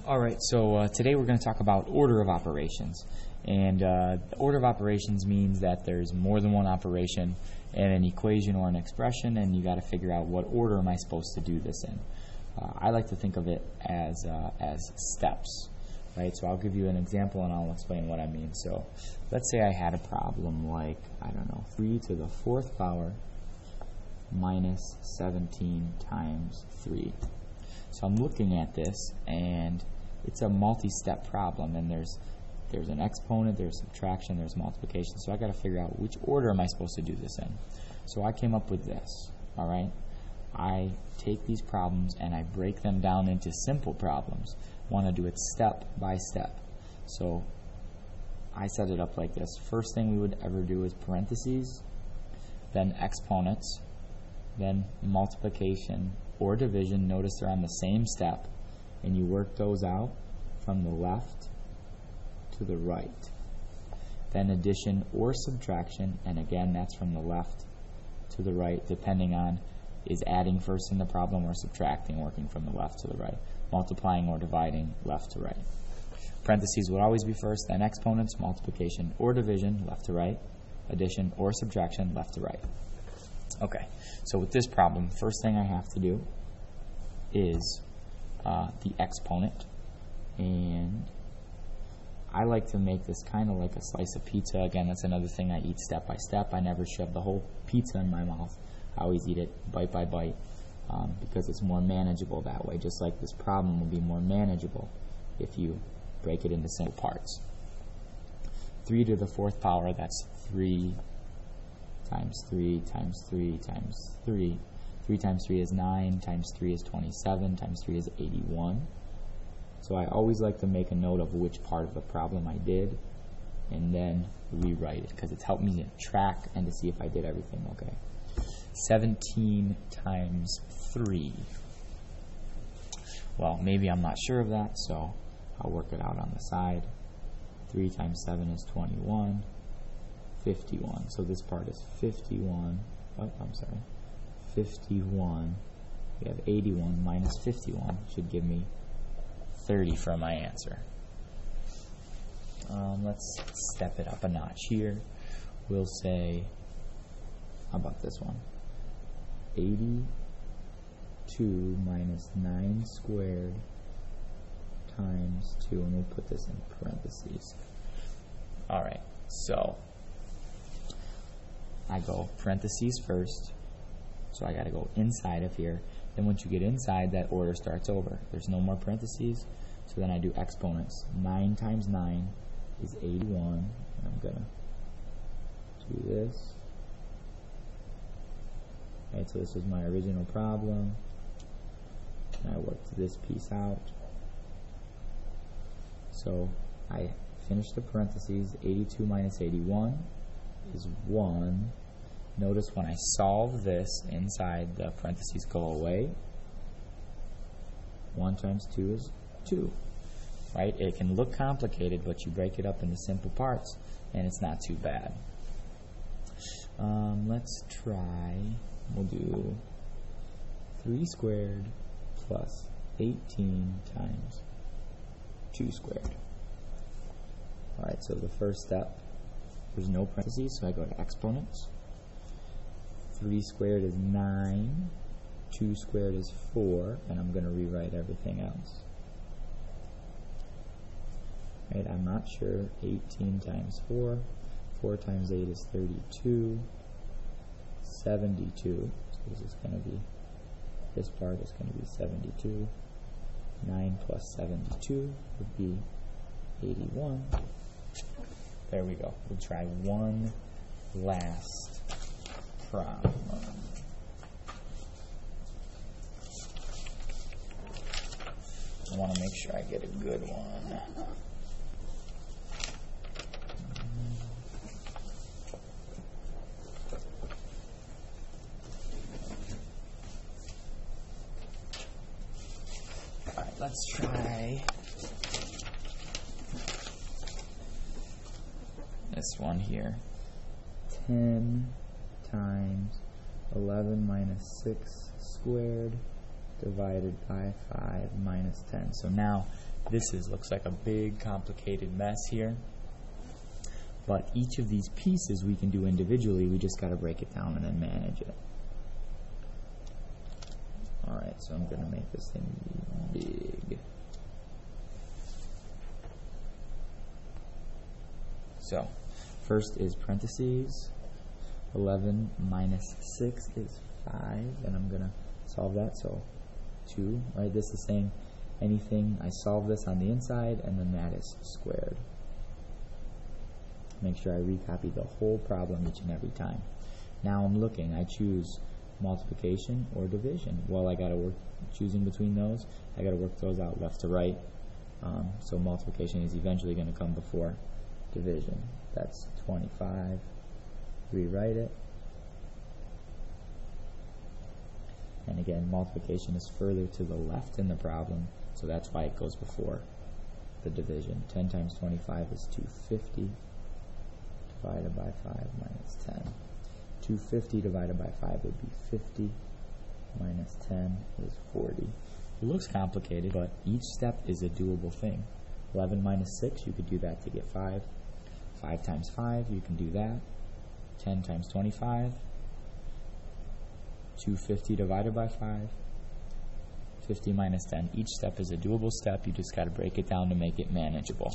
Alright, so today we're going to talk about order of operations. And the order of operations means that there's more than one operation in an equation or an expression, and you got to figure out what order am I supposed to do this in. I like to think of it as steps, right? So I'll give you an example and I'll explain what I mean. So let's say I had a problem like, I don't know, 3 to the 4th power minus 17 times 3. So I'm looking at this, and it's a multi-step problem, and there's an exponent, there's subtraction, there's multiplication. So I got to figure out which order am I supposed to do this in. So I came up with this. All right, I take these problems and I break them down into simple problems. I want to do it step by step. So I set it up like this. First thing we would ever do is parentheses, then exponents, then multiplication or division. Notice they're on the same step, and you work those out from the left to the right. Then addition or subtraction, and again that's from the left to the right, depending on is adding first in the problem or subtracting, working from the left to the right. Multiplying or dividing, left to right. Parentheses would always be first, then exponents, multiplication or division, left to right. Addition or subtraction, left to right. Okay, so with this problem, first thing I have to do is the exponent, and I like to make this kind of like a slice of pizza. Again, that's another thing I eat step by step. I never shove the whole pizza in my mouth. I always eat it bite by bite because it's more manageable that way, just like this problem will be more manageable if you break it into simple parts. 3 to the 4th power, that's 3 times 3 times 3 times 3. 3 times 3 is 9, times 3 is 27, times 3 is 81. So I always like to make a note of which part of the problem I did and then rewrite it, because it's helped me to track and to see if I did everything okay. 17 times 3. Well, maybe I'm not sure of that, so I'll work it out on the side. 3 times 7 is 21. 51. So this part is 51. Oh, I'm sorry. 51. We have 81 minus 51 should give me 30 for my answer. Let's step it up a notch here. We'll say, how about this one? 82 minus 9 squared times 2, and we'll put this in parentheses. Alright, so I go parentheses first, so I got to go inside of here. Then once you get inside, that order starts over. There's no more parentheses, so then I do exponents. 9 times 9 is 81, and I'm going to do this. Right, so this was my original problem, and I worked this piece out. So I finished the parentheses. 82 minus 81 is 1. Notice when I solve this, inside the parentheses go away. 1 times 2 is 2. Right? It can look complicated, but you break it up into simple parts, and it's not too bad. Let's try, we'll do 3 squared plus 18 times 2 squared. Alright, so the first step, there's no parentheses, so I go to exponents. 3 squared is 9, 2 squared is 4, and I'm going to rewrite everything else. Right, I'm not sure. 18 times 4, 4 times 8 is 32, 72, so this is going to be, this part is going to be 72. 9 plus 72 would be 81. There we go. We'll try one last problem. I want to make sure I get a good one. Alright, let's try this one here. 10 times 11 minus 6 squared divided by 5 minus 10. So now looks like a big complicated mess here. But each of these pieces we can do individually. We just got to break it down and then manage it. Alright, so I'm going to make this thing big. So, first is parentheses. 11 minus 6 is 5, and I'm going to solve that. So, 2, right? This is saying anything, I solve this on the inside, and then that is squared. Make sure I recopy the whole problem each and every time. Now I'm looking, I choose multiplication or division. Well, I got to work choosing between those. I got to work those out left to right. So multiplication is eventually going to come before division. That's 25. Rewrite it. And again, multiplication is further to the left in the problem, so that's why it goes before the division. 10 times 25 is 250 divided by 5 minus 10. 250 divided by 5 would be 50 minus 10 is 40. It looks complicated, but each step is a doable thing. 11 minus 6, you could do that to get 5. 5 times 5, you can do that. 10 times 25. 250 divided by 5. 50 minus 10. Each step is a doable step. You just got to break it down to make it manageable.